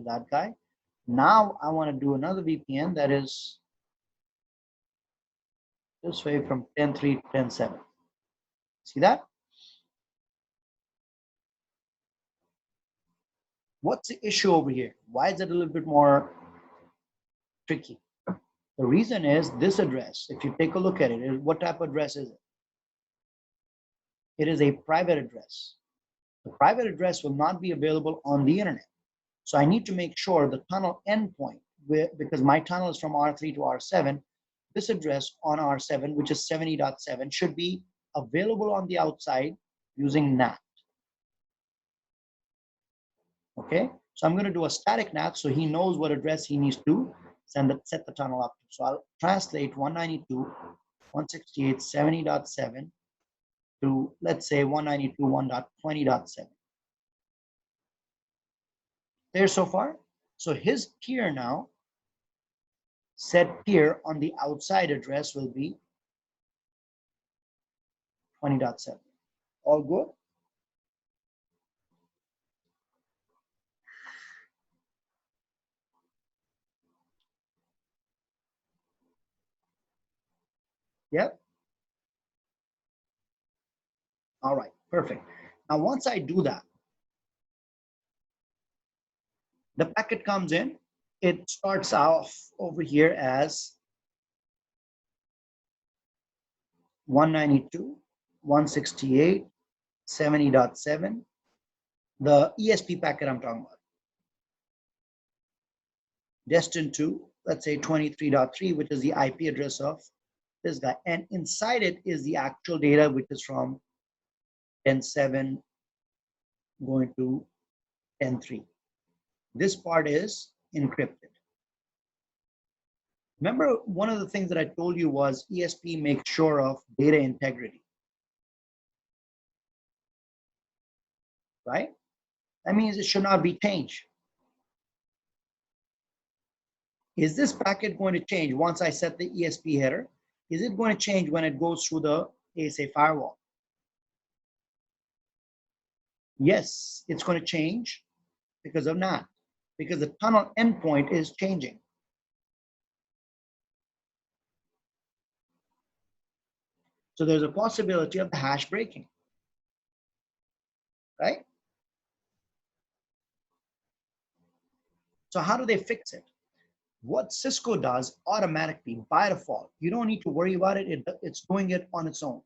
to that guy. Now I want to do another VPN that is this way from 10.3 to 10.7. See that? What's the issue over here? Why is it a little bit more tricky? The reason is this address. If you take a look at it, what type of address is it? It is a private address. The private address will not be available on the internet. So I need to make sure the tunnel endpoint, because my tunnel is from R3 to R7, this address on R7, which is 70.7, should be available on the outside using NAT. Okay, so I'm going to do a static NAT so he knows what address he needs to set the tunnel up to. So I'll translate 192.168.70.7 to, let's say, 192.1.20.7. There so far. So his peer now, set peer on the outside address will be 20.7. All good? Yep. All right, perfect. Now, once I do that, the packet comes in. It starts off over here as 192.168.70.7, the ESP packet I'm talking about, destined to, let's say, 23.3, which is the IP address of this guy. And inside it is the actual data, which is from 10.7 going to 10.3. This part is encrypted. Remember, one of the things that I told you was ESP makes sure of data integrity, right? That means it should not be changed. Is this packet going to change once I set the ESP header? Is it going to change when it goes through the ASA firewall? Yes, it's going to change because of NAT, because the tunnel endpoint is changing. So there's a possibility of the hash breaking, right? So how do they fix it? What Cisco does automatically by default, you don't need to worry about it. It's doing it on its own.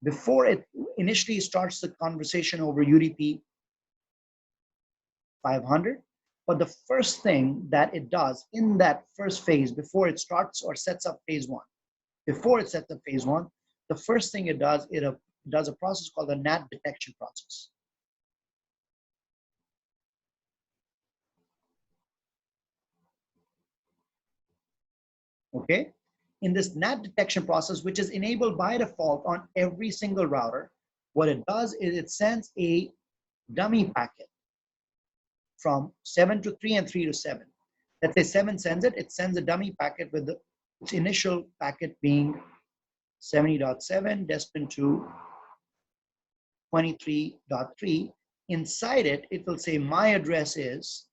Before it initially starts the conversation over UDP 500, but the first thing that it does in that first phase, before it starts or sets up phase one, before it sets up phase one, the first thing it does a process called the NAT detection process. Okay, in this NAT detection process, which is enabled by default on every single router, what it does is it sends a dummy packet from 7 to 3 and 3 to 7. Let's say 7 sends it, it sends a dummy packet with its initial packet being 70.7 destined to 23.3. Inside it, it will say my address is,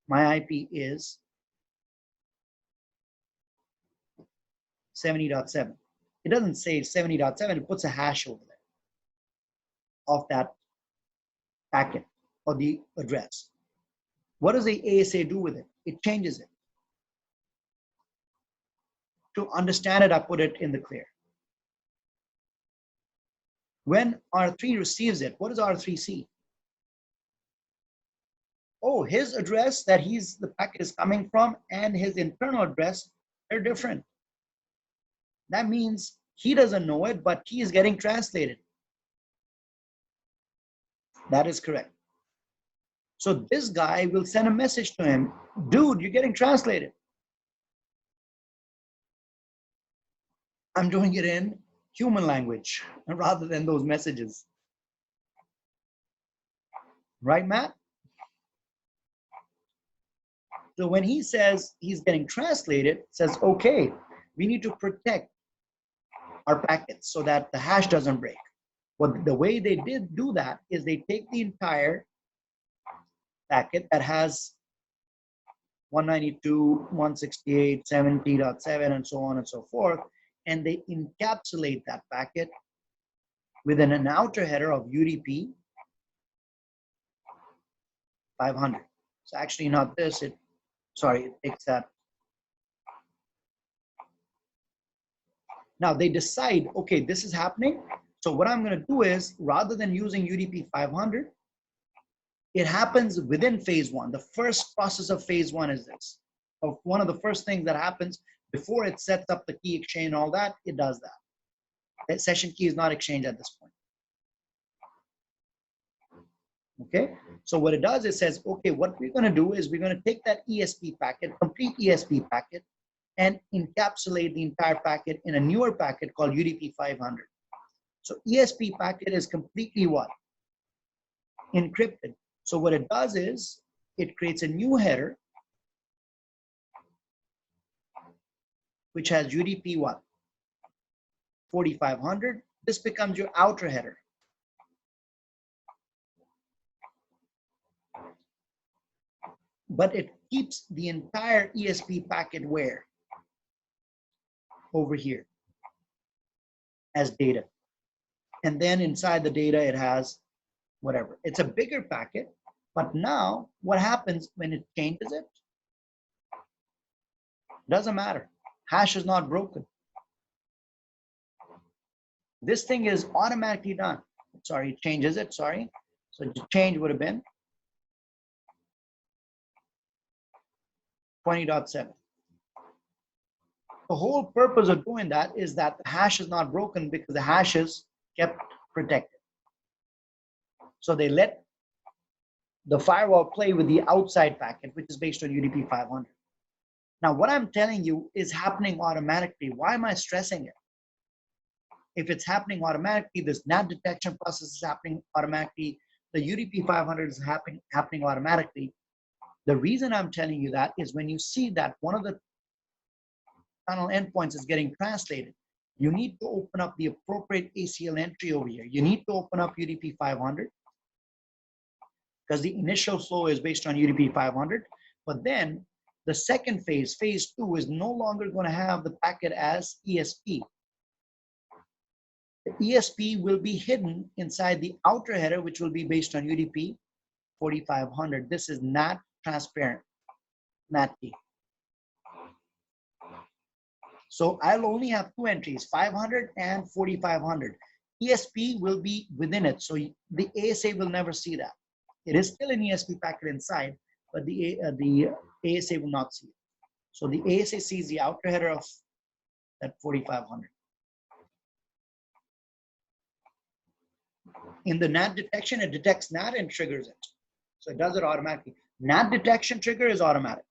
my IP is 70.7. It doesn't say 70.7, it puts a hash over there of that packet or the address. What does the ASA do with it? It changes it. To understand it, I put it in the clear. When R3 receives it, what does R3 see? Oh, his address that the packet is coming from and his internal address, they're different. That means he doesn't know it, but he is getting translated. That is correct. So this guy will send a message to him, dude, you're getting translated. I'm doing it in human language rather than those messages. Right, Matt? So when he says he's getting translated, it says, okay, we need to protect our packets so that the hash doesn't break. Well, the way they did do that is they take the entire packet that has 192.168.70.7 and so on and so forth, and they encapsulate that packet within an outer header of UDP 500. It's actually not this, it takes that. Now they decide, okay, this is happening. So what I'm going to do is, rather than using UDP 500, it happens within phase one. The first process of phase one is this. One of the first things that happens before it sets up the key exchange and all that, it does that. That session key is not exchanged at this point. Okay, so what it does, it says, okay, what we're going to do is we're going to take that ESP packet, complete ESP packet, and encapsulate the entire packet in a newer packet called UDP 500. So ESP packet is completely what? Encrypted. So what it does is it creates a new header which has UDP what? 4500. This becomes your outer header. But it keeps the entire ESP packet where? Over here as data. And then inside the data, it has whatever. It's a bigger packet, but now what happens when it changes it? Doesn't matter. Hash is not broken. This thing is automatically done. Sorry, it changes it, sorry. So the change would have been 20.7. The whole purpose of doing that is that the hash is not broken because the hash is kept protected. So they let the firewall play with the outside packet, which is based on UDP 500. Now, what I'm telling you is happening automatically. Why am I stressing it? If it's happening automatically, this NAT detection process is happening automatically. The UDP 500 is happening automatically. The reason I'm telling you that is when you see that one of the tunnel endpoints is getting translated, you need to open up the appropriate ACL entry over here. You need to open up UDP 500 because the initial flow is based on UDP 500. But then the second phase, phase 2, is no longer going to have the packet as ESP. The ESP will be hidden inside the outer header, which will be based on UDP 4500. This is NAT transparent, NAT T. So I'll only have two entries, 500 and 4500. ESP will be within it, so the ASA will never see that. It is still an ESP packet inside, but the ASA will not see it. So the ASA sees the outer header of that 4500. In the NAT detection, it detects NAT and triggers it. So it does it automatically. NAT detection trigger is automatic.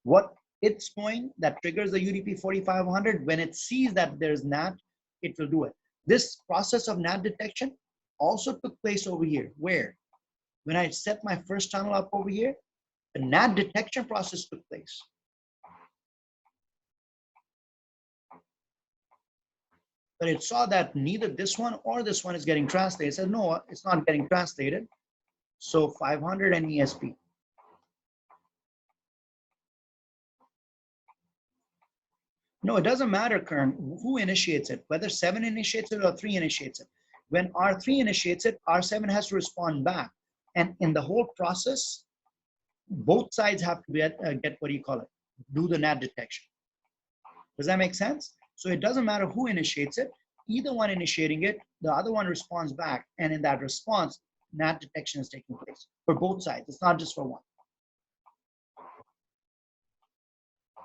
What it's doing that triggers the UDP 4500, when it sees that there's NAT, it will do it. This process of NAT detection also took place over here. Where? When I set my first tunnel up over here, the NAT detection process took place. But it saw that neither this one or this one is getting translated. It said, no, it's not getting translated. So 500 and ESP. No, it doesn't matter, Kern, who initiates it, whether 7 initiates it or 3 initiates it. When R3 initiates it, R7 has to respond back. And in the whole process, both sides have to get what do you call it? Do the NAT detection. Does that make sense? So it doesn't matter who initiates it. Either one initiating it, the other one responds back. And in that response, NAT detection is taking place for both sides. It's not just for one.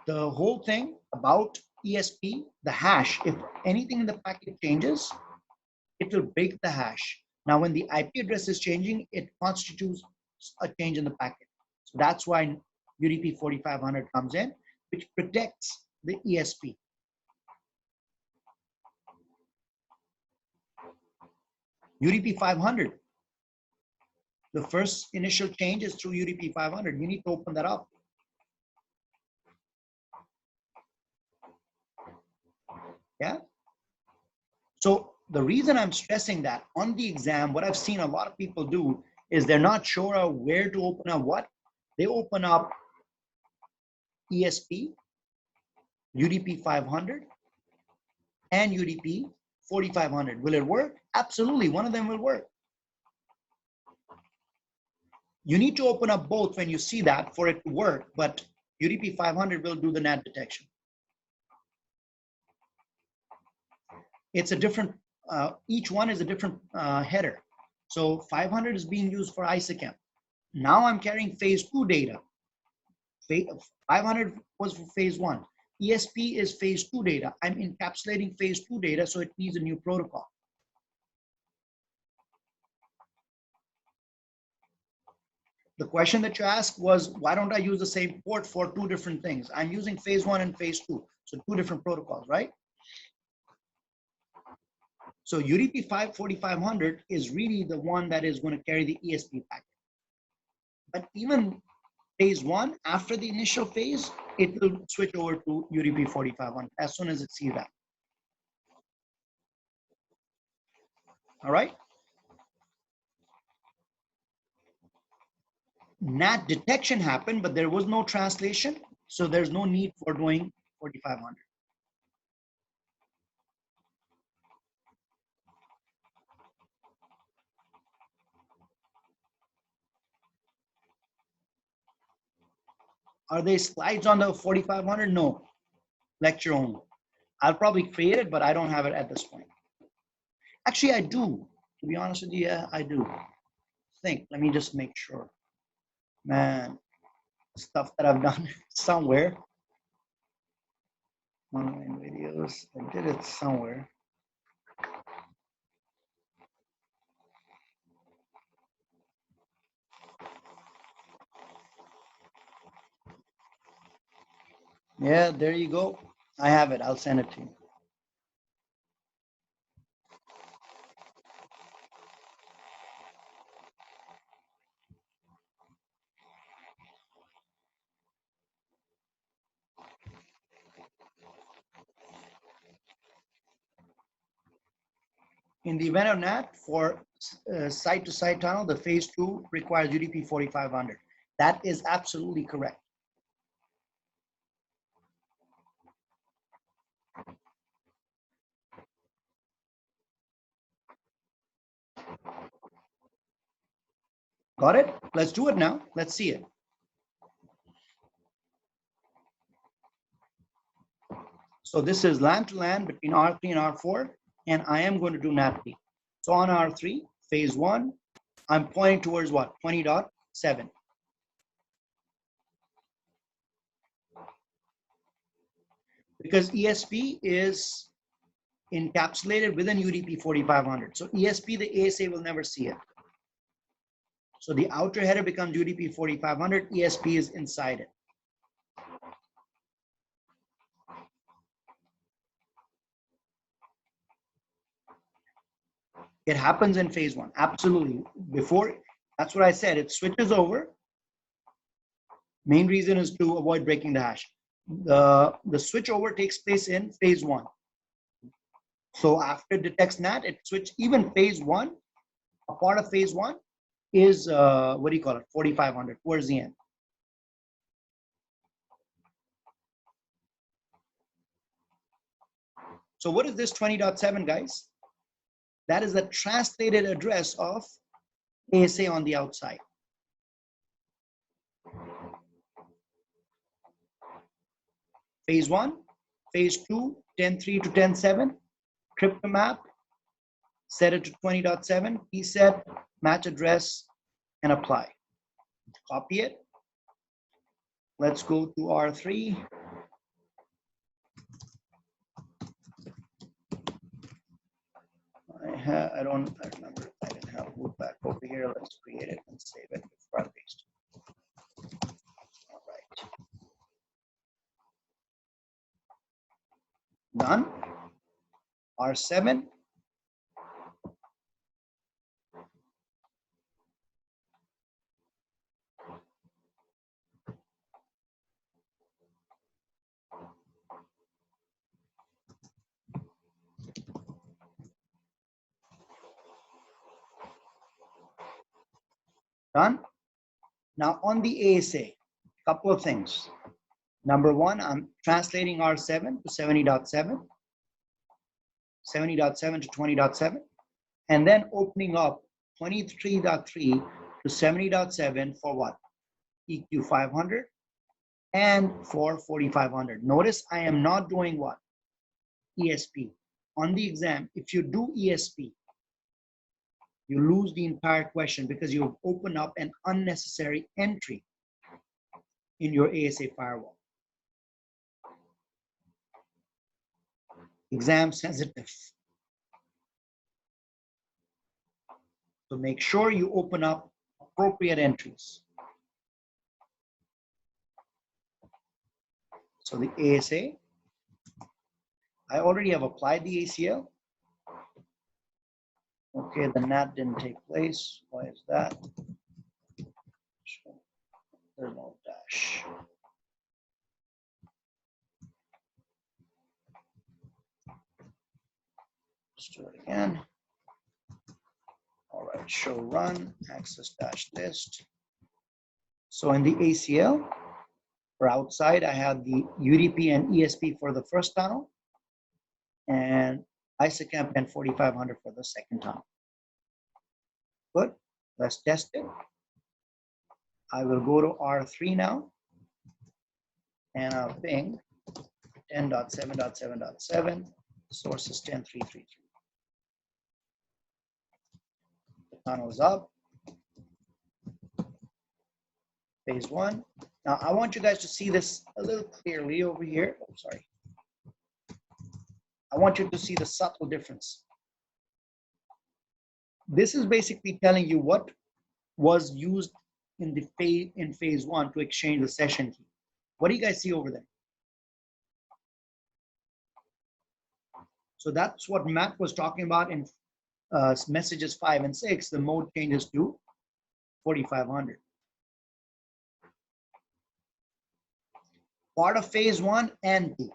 The whole thing about ESP, the hash, if anything in the packet changes, it will break the hash. Now, when the IP address is changing, it constitutes a change in the packet. So that's why UDP 4500 comes in, which protects the ESP. UDP 500. The first initial change is through UDP 500. You need to open that up. Yeah. So the reason I'm stressing that on the exam, what I've seen a lot of people do is they're not sure of where to open up what. They open up ESP, UDP 500, and UDP 4500. Will it work? Absolutely, one of them will work. You need to open up both when you see that for it to work, but UDP 500 will do the NAT detection. It's a different, each one is a different header. So 500 is being used for ISACAM. Now I'm carrying phase 2 data. 500 was for phase 1. ESP is phase 2 data. I'm encapsulating phase 2 data, so it needs a new protocol. The question that you asked was, why don't I use the same port for two different things? I'm using phase 1 and phase 2, so two different protocols, right? So UDP 4500 is really the one that is going to carry the ESP packet. But even phase 1, after the initial phase, it will switch over to UDP 4500 as soon as it sees that. All right. NAT detection happened, but there was no translation, so there's no need for doing 4500. Are there slides on the 4500? No, lecture only. I'll probably create it, but I don't have it at this point. Actually, I do. To be honest with you, yeah, I do. Let me just make sure. Man, stuff that I've done somewhere. Online videos, I did it somewhere. Yeah, there you go. I have it. I'll send it to you. In the event of NAT for site-to-site tunnel, the phase 2 requires UDP 4500. That is absolutely correct. Got it? Let's do it now. Let's see it. So this is LAN to LAN between R3 and R4, and I am going to do NAT T. So on R3, phase 1, I'm pointing towards what? 20.7. Because ESP is encapsulated within UDP 4500. So ESP, the ASA will never see it. So the outer header becomes UDP 4500, ESP is inside it. It happens in phase 1, absolutely. Before, that's what I said, it switches over. Main reason is to avoid breaking the hash. The switch over takes place in phase 1. So after it detects NAT, it switches, even phase 1, a part of phase 1 is, what do you call it, 4500 towards the end. So what is this 20.7, guys? That is the translated address of ASA on the outside. Phase 1, phase 2, 10.3 to 10.7, crypto map, set it to 20.7, key set, match address, and apply. Copy it. Let's go to R3. I remember I didn't have loop back over here. Let's create it and save it before I paste it. All right. Done. R7. Done. Now on the ASA, a couple of things. Number one, I'm translating R7 to 70.7, 70.7 to 20.7, and then opening up 23.3 to 70.7 for what? EQ 500 and for 4500. Notice I am not doing what? ESP. On the exam, if you do ESP, you lose the entire question because you've opened up an unnecessary entry in your ASA firewall. Exam sensitive. So make sure you open up appropriate entries. So the ASA, I already have applied the ACL. Okay, the NAT didn't take place. Why is that? There's no dash. Let's do it again. All right, show run, access dash list. So in the ACL, for outside, I have the UDP and ESP for the first tunnel, and ISACAMP and 4500 for the second tunnel. Good, let's test it. I will go to R3 now, and I'll ping 10.7.7.7, source is 10.3.3.3. The tunnel is up. Phase one. Now I want you guys to see this a little clearly over here. Oh, sorry. I want you to see the subtle difference. This is basically telling you what was used in the phase one to exchange the session key. What do you guys see over there? So that's what Matt was talking about in messages 5 and 6. The mode changes to 4500. Part of phase one and two.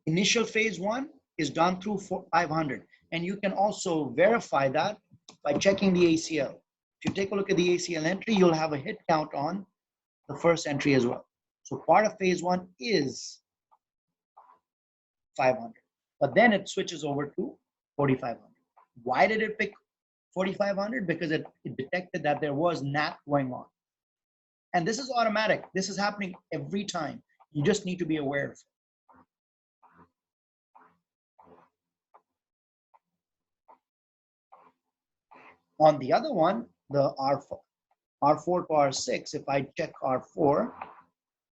Initial phase one is done through 500, and you can also verify that by checking the ACL. If you take a look at the ACL entry, you'll have a hit count on the first entry as well. So part of phase one is 500, but then it switches over to 4500. Why did it pick 4500? Because it detected that there was NAT going on. And this is automatic. This is happening every time. You just need to be aware of it. On the other one, the R4 to R6, if I check R4,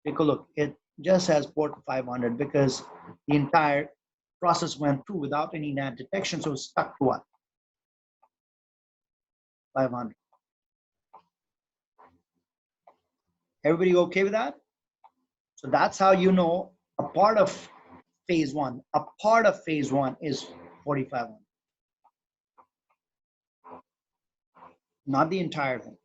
take a look, it just has port 500 because the entire process went through without any NAT detection, so it's stuck to what? 500. Everybody okay with that? So that's how you know a part of phase one. A part of phase one is 4500. Not the entire thing.